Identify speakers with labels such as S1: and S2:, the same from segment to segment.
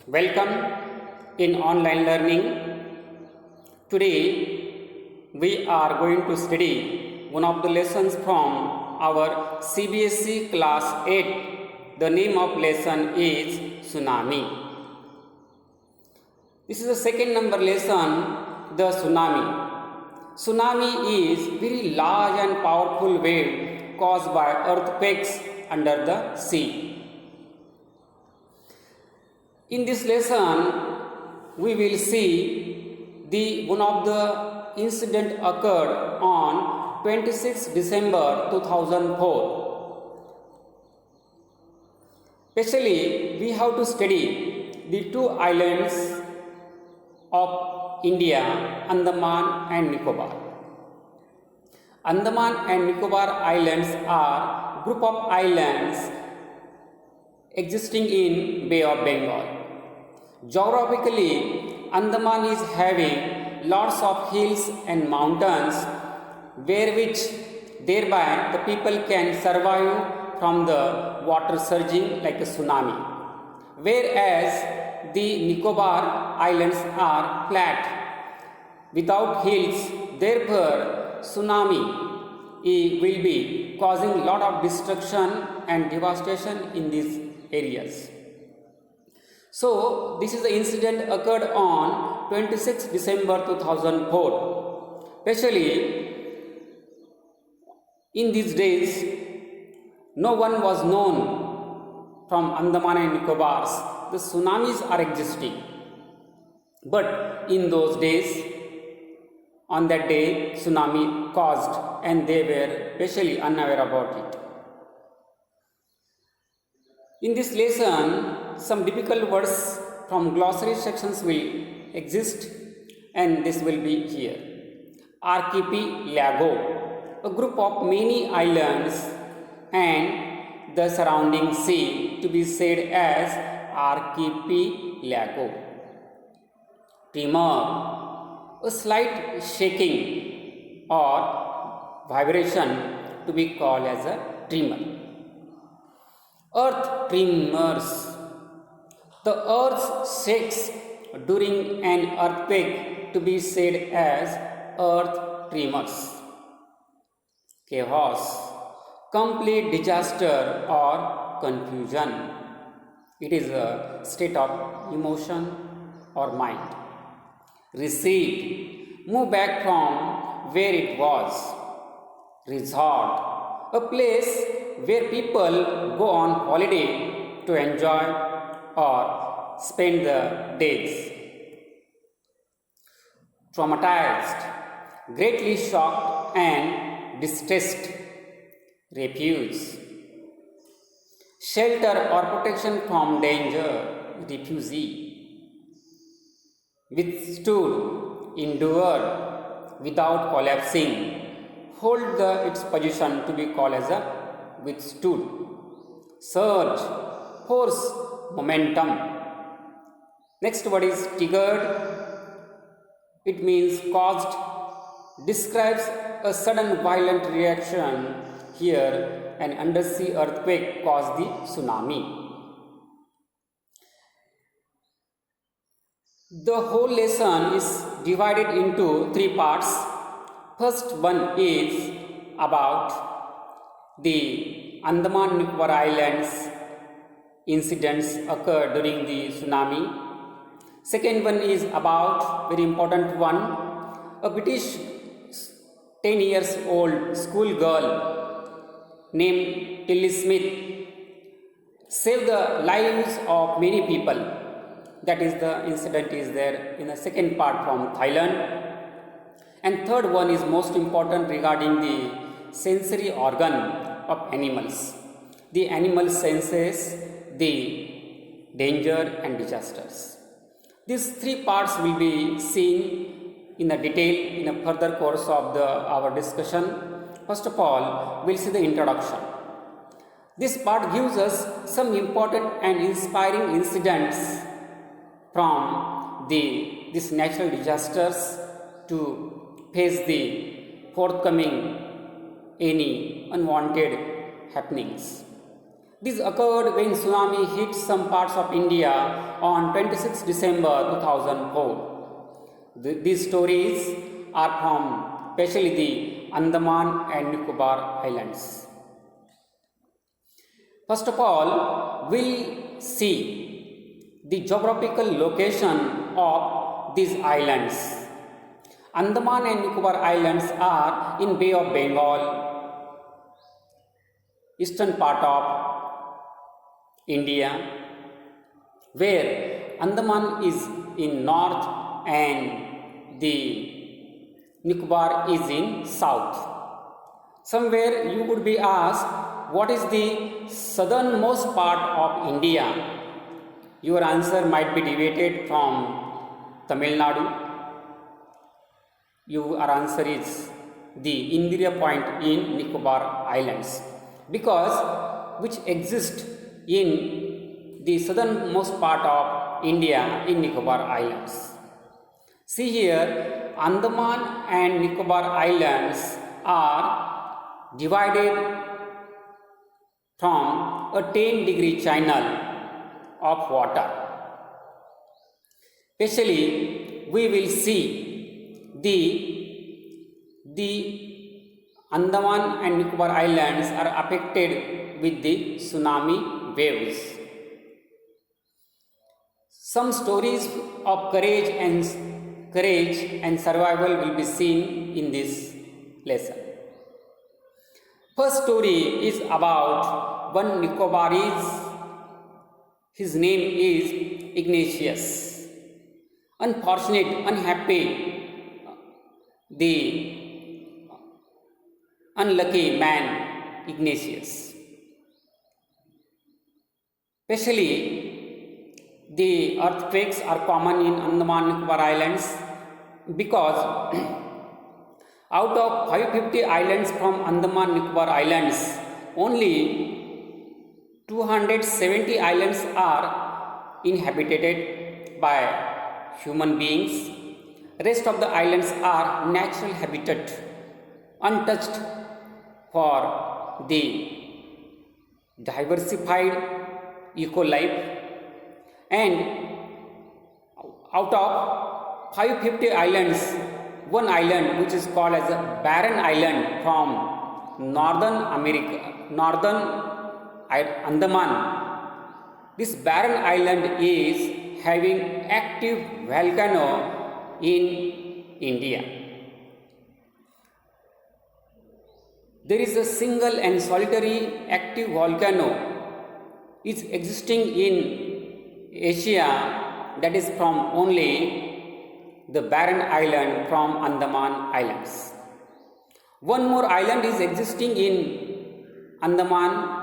S1: Welcome in online learning. Today we are going to study one of the lessons from our CBSE class 8. The name of lesson is Tsunami. This is the second number lesson, the tsunami. Tsunami is very large and powerful wave caused by earthquakes under the sea. In this lesson, we will see the one of the incident occurred on 26 December 2004. Especially, we have to study the two islands of India, Andaman and Nicobar. Andaman and Nicobar Islands are group of islands existing in Bay of Bengal. Geographically, Andaman is having lots of hills and mountains thereby the people can survive from the water surging like a tsunami. Whereas the Nicobar Islands are flat without hills, therefore tsunami will be causing lot of destruction and devastation in these areas. So, this is the incident occurred on 26 December 2004. Especially, in these days, no one was known from Andaman and Nicobars. The tsunamis are existing. But in those days, on that day, tsunami caused and they were especially unaware about it. In this lesson, some difficult words from glossary sections will exist and this will be here. Archipelago, a group of many islands and the surrounding sea to be said as archipelago. Tremor, a slight shaking or vibration to be called as a tremor. Earth tremors. The earth shakes during an earthquake to be said as earth tremors. Chaos, complete disaster or confusion. It is a state of emotion or mind. Recede, move back from where it was. Resort, a place where people go on holiday to enjoy or spend the days. Traumatized, greatly shocked and distressed. Refuge, shelter or protection from danger. Refugee, withstood, endured without collapsing. Hold its position to be called as a withstood. Surge, force, momentum. Next word is triggered. It means caused. Describes a sudden violent reaction. Here, an undersea earthquake caused the tsunami. The whole lesson is divided into three parts. First one is about the Andaman Nicobar Islands incidents occurred during the tsunami. Second one is about very important one, a British 10 years old school girl named Tilly Smith saved the lives of many people. That is the incident is there in the second part from Thailand. And third one is most important regarding the sensory organ of animals. The animal senses the danger and disasters. These three parts will be seen in a detail in a further course of our discussion. First of all, we'll see the introduction. This part gives us some important and inspiring incidents from these natural disasters to face the forthcoming any unwanted happenings. This occurred when tsunami hit some parts of India on 26 December 2004. These stories are from especially the Andaman and Nicobar Islands. First of all, we'll see the geographical location of these islands. Andaman and Nicobar Islands are in Bay of Bengal, eastern part of India, where Andaman is in north and the Nicobar is in south. Somewhere you would be asked, what is the southernmost part of India? Your answer might be deviated from Tamil Nadu. Your answer is the Indira Point in Nicobar Islands, because which exist in the southernmost part of India in Nicobar Islands. See here, Andaman and Nicobar Islands are divided from a 10-degree channel of water. Especially, we will see the Andaman and Nicobar Islands are affected with the tsunami waves. Some stories of courage and survival will be seen in this lesson. First story is about one Nicobarese. His name is Ignatius. Unfortunate, unhappy, the unlucky man Ignatius. Especially, the earthquakes are common in Andaman and Nicobar Islands because out of 550 islands from Andaman and Nicobar Islands, only 270 islands are inhabited by human beings. Rest of the islands are natural habitat, untouched for the diversified eco-life. And out of 550 islands, one island which is called as a barren island from northern Andaman. This barren island is having active volcano in India. There is a single and solitary active volcano is existing in Asia, that is from only the barren island from Andaman Islands. One more island is existing in Andaman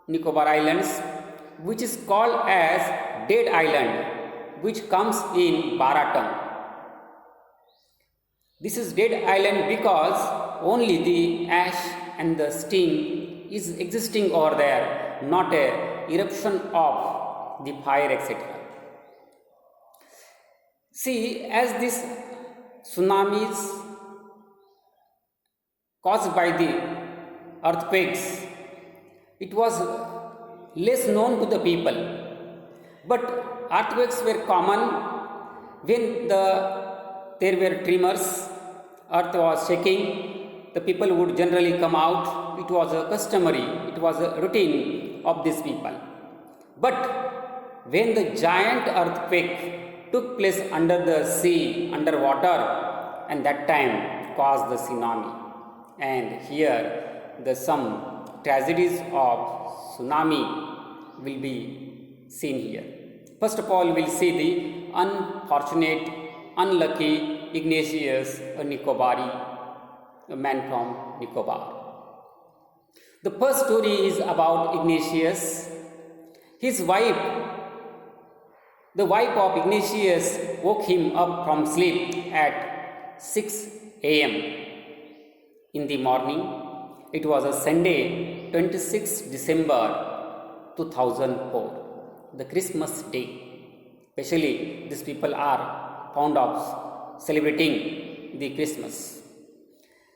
S1: Nicobar Islands, which is called as Dead Island, which comes in Baraton. This is Dead Island because only the ash and the steam is existing over there, not a eruption of the fire, etc. See, as these tsunamis caused by the earthquakes, it was less known to the people. But earthquakes were common when there were tremors, earth was shaking, the people would generally come out. It was a customary, it was a routine of these people. But when the giant earthquake took place under the sea, underwater, and that time caused the tsunami. And here some tragedies of tsunami will be seen here. First of all, we will see the unfortunate, unlucky Ignatius, a Nicobari, a man from Nicobar. The first story is about Ignatius. His wife, the wife of Ignatius, woke him up from sleep at 6 a.m. in the morning. It was a Sunday, 26 December 2004, the Christmas day. Especially, these people are fond of celebrating the Christmas.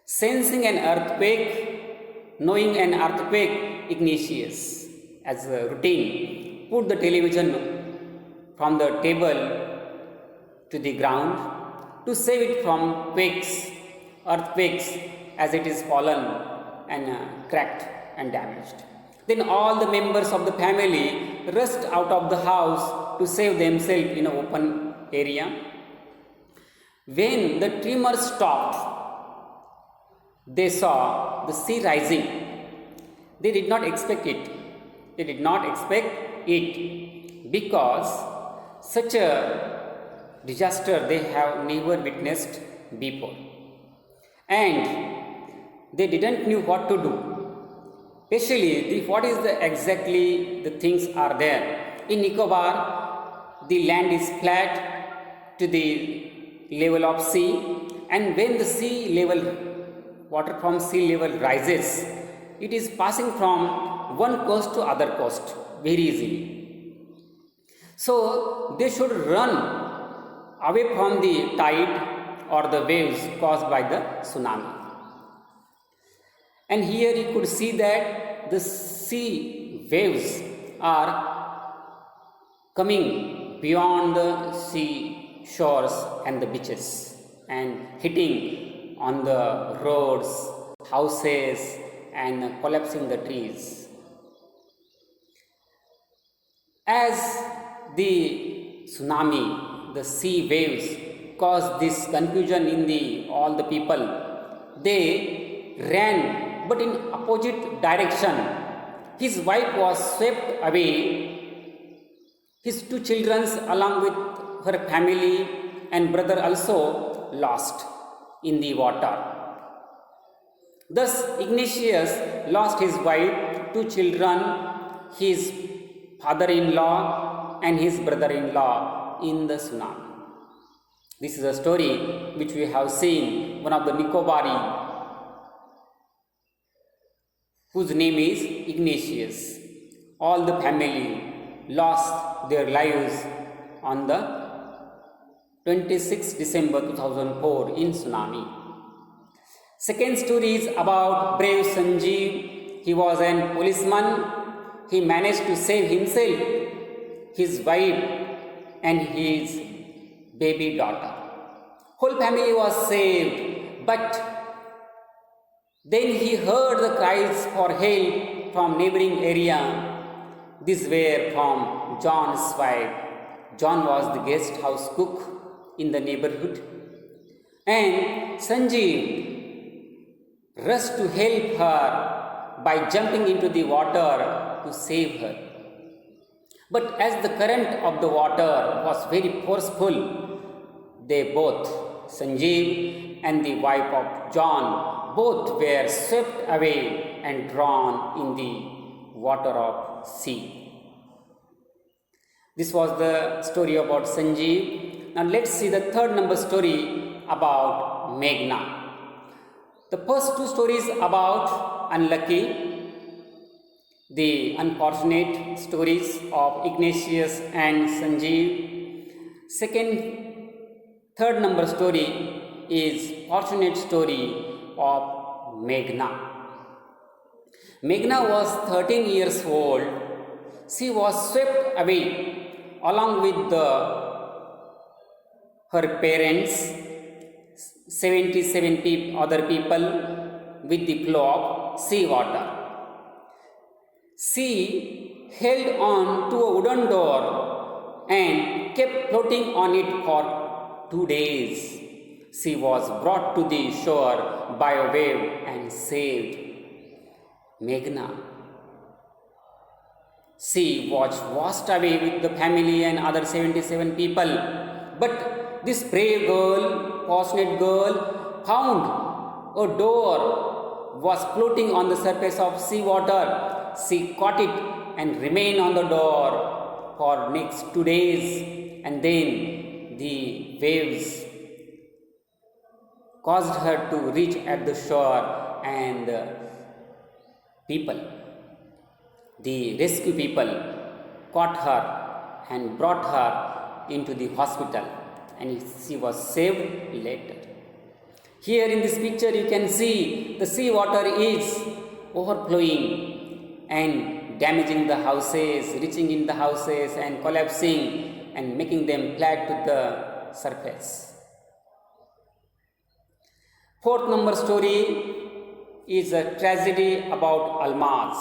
S1: Sensing an earthquake, knowing an earthquake, Ignatius as a routine, put the television from the table to the ground to save it from earthquakes, as it is fallen and cracked and damaged. Then all the members of the family rushed out of the house to save themselves in an open area. When the tremor stopped, they saw the sea rising. They did not expect it. They did not expect it because such a disaster they have never witnessed before. And they didn't know what to do. Especially what is the exactly the things are there. In Nicobar, the land is flat to the level of sea, and when the water from sea level rises, it is passing from one coast to other coast very easily. So they should run away from the tide or the waves caused by the tsunami. And here you could see that the sea waves are coming beyond the sea shores and the beaches and hitting on the roads, houses, and collapsing the trees. As the tsunami, the sea waves caused this confusion in all the people, they ran but in opposite direction. His wife was swept away, his two children along with her family and brother also lost in the water. Thus Ignatius lost his wife, two children, his father-in-law and his brother-in-law in the tsunami. This is a story which we have seen, one of the Nicobari, whose name is Ignatius. All the family lost their lives on the 26th December 2004 in tsunami. Second story is about brave Sanjeev. He was a policeman. He managed to save himself, his wife and his baby daughter. Whole family was saved, but then he heard the cries for help from neighboring area. These were from John's wife. John was the guest house cook in the neighborhood, and Sanjeev rushed to help her by jumping into the water to save her. But as the current of the water was very forceful, they both, Sanjeev and the wife of John, both were swept away and drawn in the water of sea. This was the story about Sanjeev. Now let's see the third number story about Meghna. The first two stories about unlucky, the unfortunate stories of Ignatius and Sanjeev. Third number story is fortunate story of Meghna. Meghna was 13 years old. She was swept away along with her parents, 77 other people, with the flow of sea water. She held on to a wooden door and kept floating on it for 2 days. She was brought to the shore by a wave and saved. Meghna. She was washed away with the family and other 77 people. But this brave girl, fortunate girl, found a door was floating on the surface of sea water. She caught it and remained on the door for next 2 days, and then the waves caused her to reach at the shore, and the rescue people caught her and brought her into the hospital, and she was saved later. Here in this picture you can see the sea water is overflowing and damaging the houses, reaching in the houses and collapsing and making them flat to the surface. Fourth number story is a tragedy about Almaz.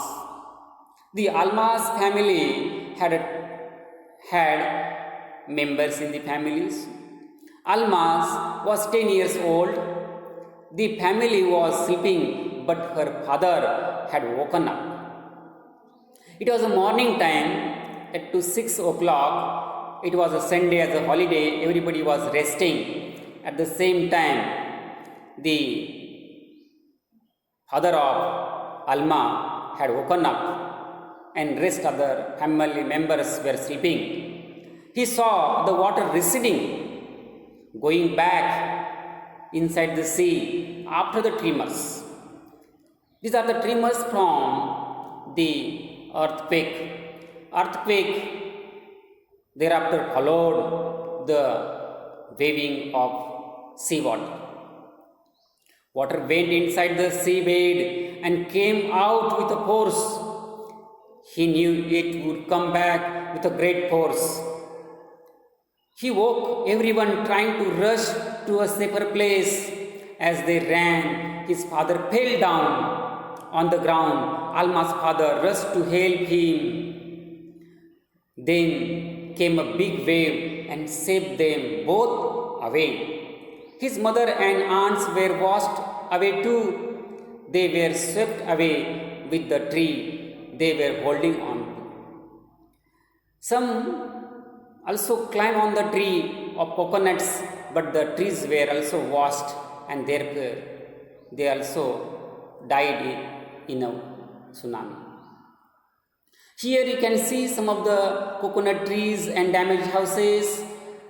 S1: The Almaz family had members in the families. Almaz was 10 years old. The family was sleeping, but her father had woken up. It was a morning time at 6 o'clock. It was a Sunday as a holiday. Everybody was resting. At the same time, the father of Alma had woken up and rest other family members were sleeping. He saw the water receding, going back inside the sea after the tremors. These are the tremors from the earthquake. Earthquake thereafter followed the waving of seawater. Water went inside the seabed and came out with a force. He knew it would come back with a great force. He woke everyone trying to rush to a safer place. As they ran, his father fell down on the ground. Alma's father rushed to help him. Then came a big wave and saved them both away. His mother and aunts were washed away too. They were swept away with the tree they were holding on to. Some also climbed on the tree of coconuts, but the trees were also washed and therefore they also died in a tsunami. Here you can see some of the coconut trees and damaged houses.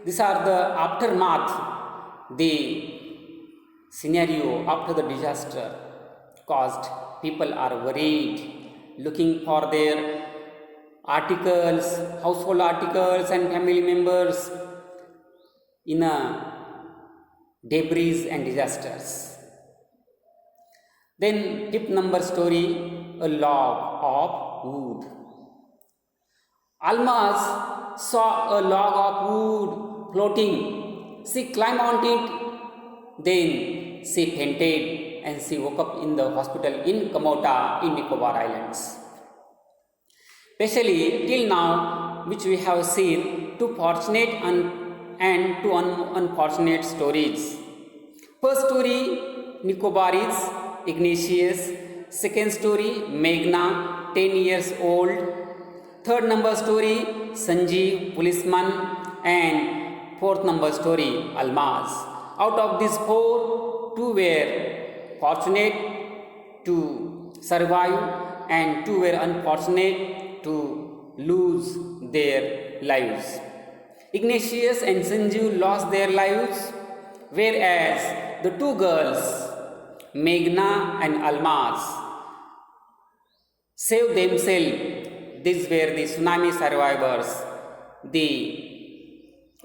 S1: These are the aftermath, the scenario after the disaster caused. People are worried, looking for their articles, household articles and family members in a debris and disasters. Then fifth number story, a log of wood. Almaz saw a log of wood floating. She climbed on it. Then she fainted and she woke up in the hospital in Kamota in Nicobar Islands. Especially till now, which we have seen two fortunate and two unfortunate stories. First story, Nicobaris, Ignatius. Second story, Meghna, 10 years old. Third number story, Sanjeev, policeman. And fourth number story, Almaz. Out of these four, two were fortunate to survive and two were unfortunate to lose their lives. Ignatius and Sanjeev lost their lives, whereas the two girls, Meghna and Almaz, saved themselves. These were the tsunami survivors. The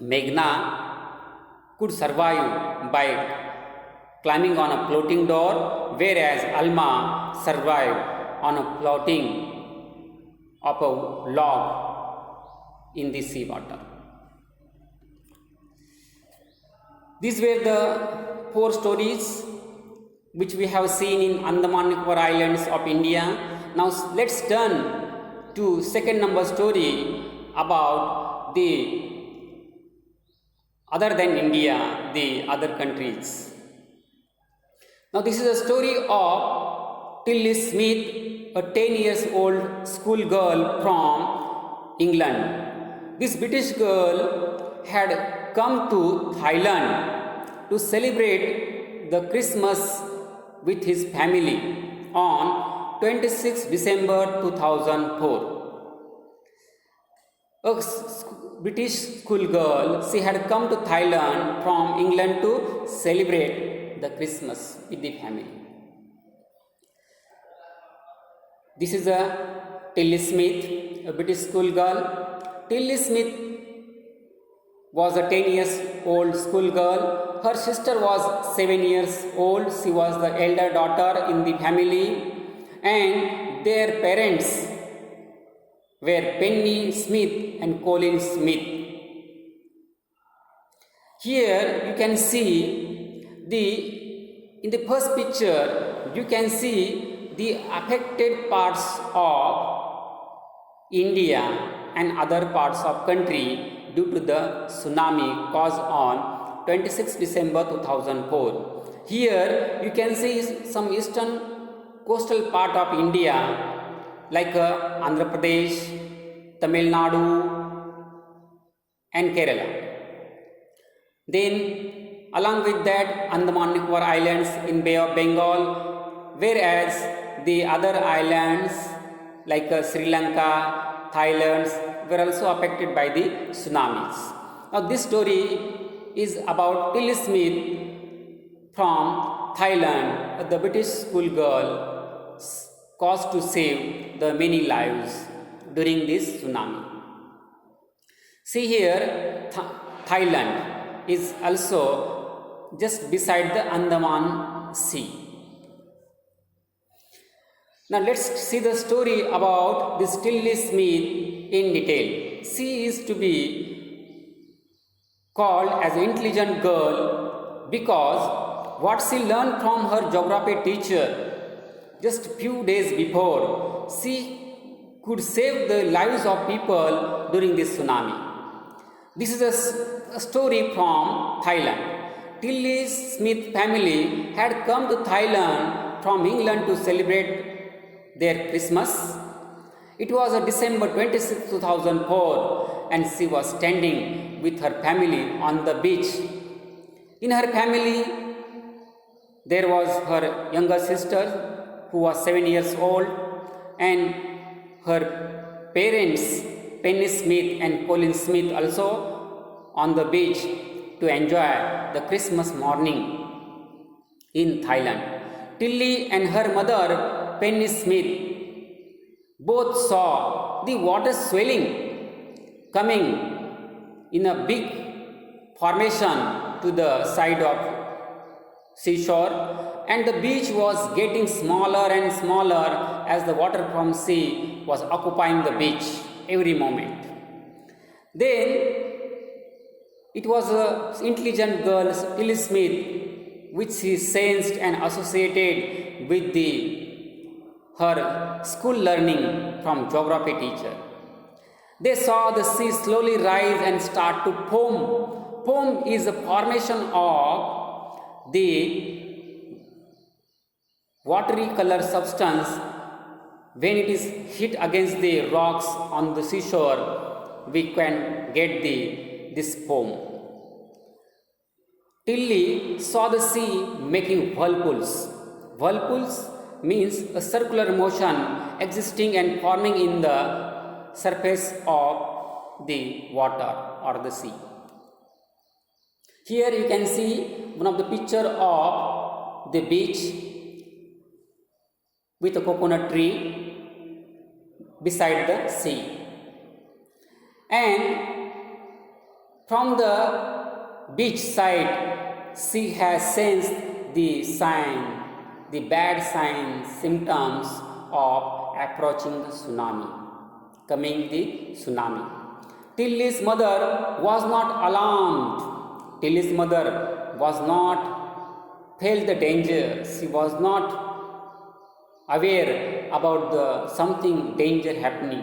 S1: Meghna could survive by climbing on a floating door, whereas Alma survived on a floating of a log in the seawater. These were the four stories which we have seen in Andaman Nicobar Islands of India. Now let's turn to second number story about the other than India, the other countries. Now this is a story of Tilly Smith, a 10 years old school girl from England. This British girl had come to Thailand to celebrate the Christmas with his family on 26 December 2004. A British schoolgirl, she had come to Thailand from England to celebrate the Christmas with the family. This is a Tilly Smith, a British schoolgirl. Tilly Smith was a 10 years old schoolgirl. Her sister was 7 years old. She was the elder daughter in the family, and their parents were Penny Smith and Colin Smith. Here you can see in the first picture you can see the affected parts of India and other parts of country due to the tsunami caused on 26 December 2004. Here you can see some eastern coastal part of India like Andhra Pradesh, Tamil Nadu and Kerala. Then along with that Andaman Nicobar Islands in Bay of Bengal, whereas the other islands like Sri Lanka, Thailand were also affected by the tsunamis. Now this story is about Tilly Smith from Thailand, the British schoolgirl caused to save the many lives during this tsunami. See here, Thailand is also just beside the Andaman Sea. Now let's see the story about this Tilly Smith in detail. She is to be called as an intelligent girl because what she learned from her geography teacher just few days before, she could save the lives of people during this tsunami. This is a story from Thailand. Tilly Smith family had come to Thailand from England to celebrate their Christmas. It was December 26, 2004 and she was standing with her family on the beach. In her family, there was her younger sister who was 7 years old and her parents Penny Smith and Colin Smith also on the beach to enjoy the Christmas morning in Thailand. Tilly and her mother Penny Smith both saw the water swelling coming in a big formation to the side of seashore, and the beach was getting smaller and smaller as the water from sea was occupying the beach every moment. Then it was an intelligent girl, Tilly Smith, which she sensed and associated with her school learning from geography teacher. They saw the sea slowly rise and start to foam. Foam is a formation of the watery color substance. When it is hit against the rocks on the seashore, we can get this foam. Tilly saw the sea making whirlpools. Whirlpools means a circular motion existing and forming in the surface of the water or the sea. Here you can see one of the picture of the beach with a coconut tree beside the sea. And from the beach side, she has sensed the bad signs, symptoms of approaching the tsunami, coming the tsunami. Tilly's mother was not alarmed. Tilly's mother was not felt the danger. She was not aware about something danger happening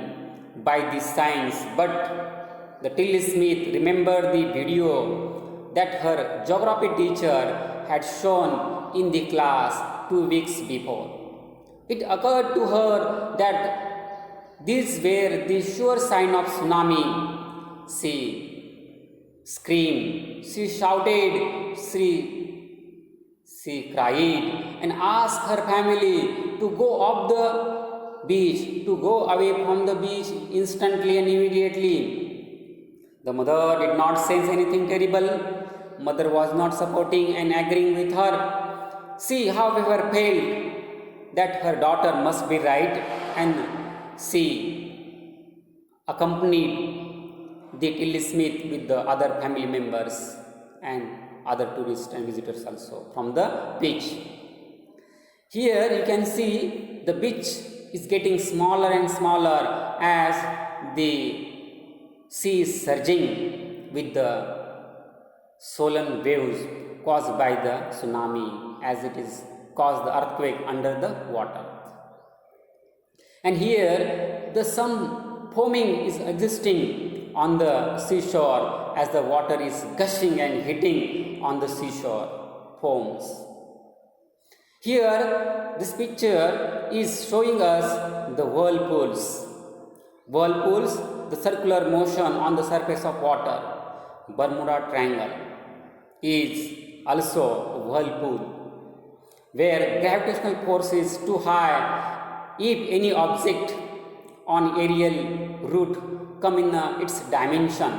S1: by these signs, but the Tilly Smith remembered the video that her geography teacher had shown in the class 2 weeks before. It occurred to her that these were the sure sign of tsunami. She screamed, she shouted, she cried and asked her family to go off the beach, to go away from the beach instantly and immediately. The mother did not sense anything terrible. Mother was not supporting and agreeing with her. She, however, felt that her daughter must be right, and she accompanied the Tilly Smith with the other family members and other tourists and visitors also from the beach. Here you can see the beach is getting smaller and smaller as the sea is surging with the sullen waves caused by the tsunami, as it is caused the earthquake under the water. And here the some foaming is existing on the seashore as the water is gushing and hitting on the seashore foams. Here this picture is showing us the whirlpools. Whirlpools, the circular motion on the surface of water. Bermuda Triangle is also a whirlpool where gravitational force is too high. If any object on aerial route come in its dimension,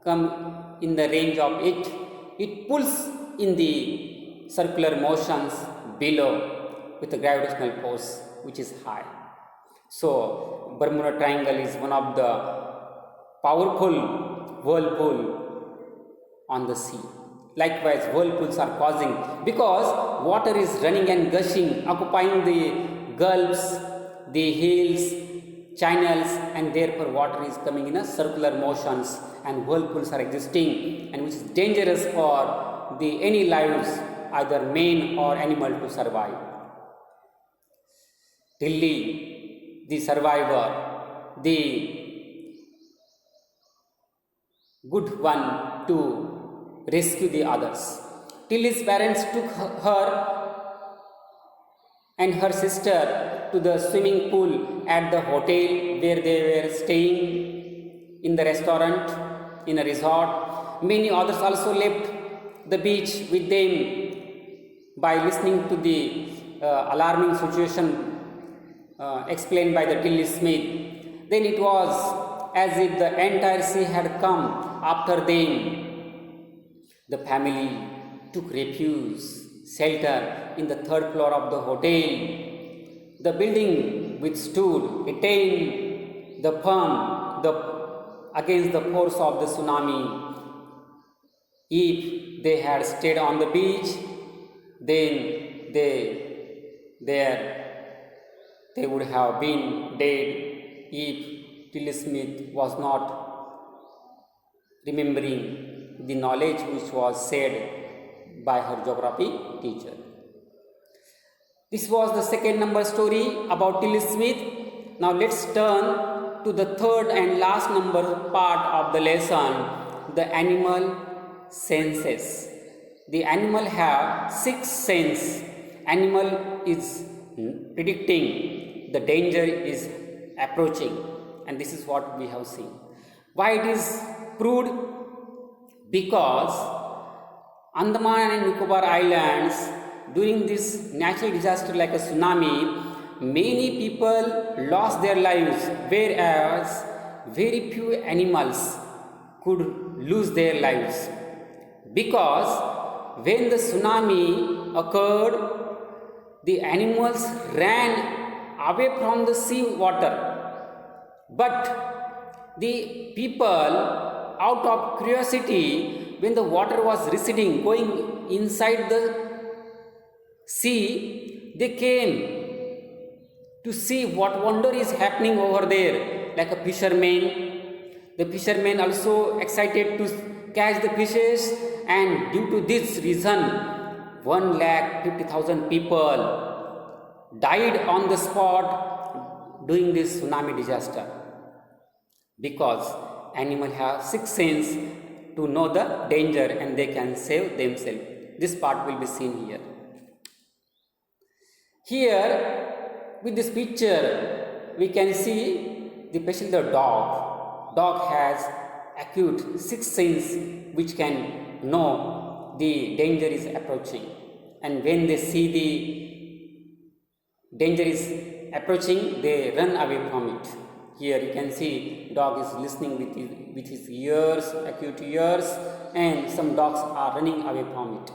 S1: come in the range of it, it pulls in the circular motions below with the gravitational force which is high. So Bermuda Triangle is one of the powerful whirlpool on the sea. Likewise, whirlpools are causing because water is running and gushing, occupying the gulfs, the hills, channels, and therefore water is coming in a circular motions and whirlpools are existing, and which is dangerous for the any lives, either man or animal, to survive. Tilly, the survivor, the good one to rescue the others. Tilly's parents took her and her sister to the swimming pool at the hotel where they were staying, in the restaurant, in a resort. Many others also left the beach with them by listening to the alarming situation explained by the Tilly Smith. Then it was as if the entire sea had come after them. The family took refuge, shelter in the third floor of the hotel. The building withstood, attained the firm against the force of the tsunami. If they had stayed on the beach, then they would have been dead if Tilly Smith was not remembering the knowledge which was said by her geography teacher. This was the second number story about Tilly Smith. Now let's turn to the third and last number part of the lesson, the animal senses. The animal have 6 senses. Animal is predicting the danger is approaching, and this is what we have seen. Why it is proved? Because Andaman and Nicobar Islands, during this natural disaster like a tsunami, many people lost their lives, whereas very few animals could lose their lives. Because when the tsunami occurred, the animals ran away from the sea water, but the people, out of curiosity, when the water was receding, going inside the sea, they came to see what wonder is happening over there, like a fisherman. The fishermen also excited to catch the fishes, and due to this reason 150,000 people died on the spot during this tsunami disaster, because animals have 6 senses to know the danger and they can save themselves. This part will be seen here. Here with this picture we can see the patient, the dog. Dog has acute 6 senses which can know the danger is approaching, and when they see the danger is approaching, they run away from it. Here you can see dog is listening with his ears, acute ears, and some dogs are running away from it.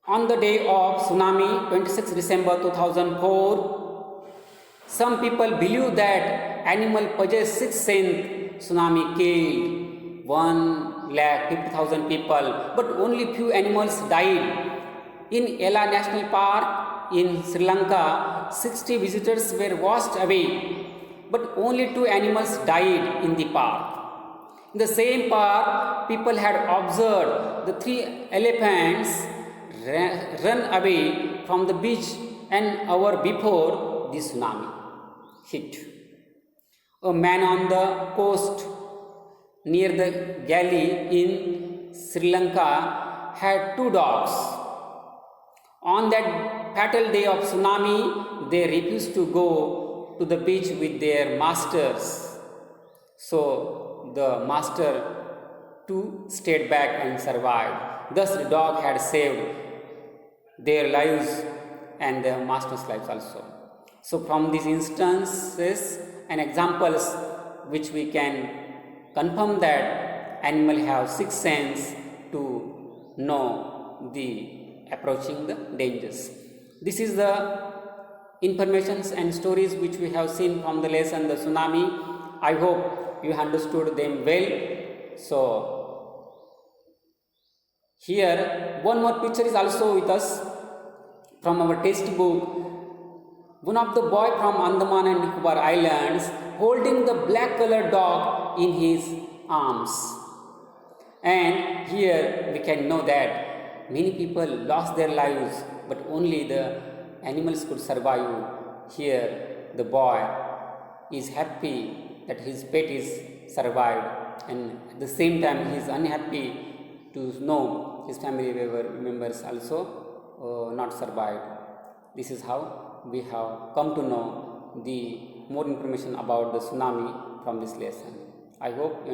S1: On the day of tsunami, 26 December 2004, some people believe that animal possess 6 sense. Tsunami killed 150,000 people, but only few animals died. In Ella National Park in Sri Lanka, 60 visitors were washed away, but only 2 animals died in the park. In the same park, people had observed the 3 elephants run away from the beach an hour before the tsunami hit. A man on the coast near the galley in Sri Lanka had 2 dogs. On that fatal day of tsunami, they refused to go to the beach with their masters. So the master too stayed back and survived. Thus the dog had saved their lives and their master's lives also. So from these instances and examples which we can confirm that animal have 6th sense to know the approaching the dangers. This is the informations and stories which we have seen from the lesson the tsunami. I hope you understood them well. So here one more picture is also with us from our textbook. One of the boy from Andaman and Nicobar Islands holding the black colored dog in his arms. And here we can know that many people lost their lives, but only the animals could survive. Here the boy is happy that his pet is survived, and at the same time he is unhappy to know his family members also not survived. This is how we have come to know the more information about the tsunami from this lesson. I hope you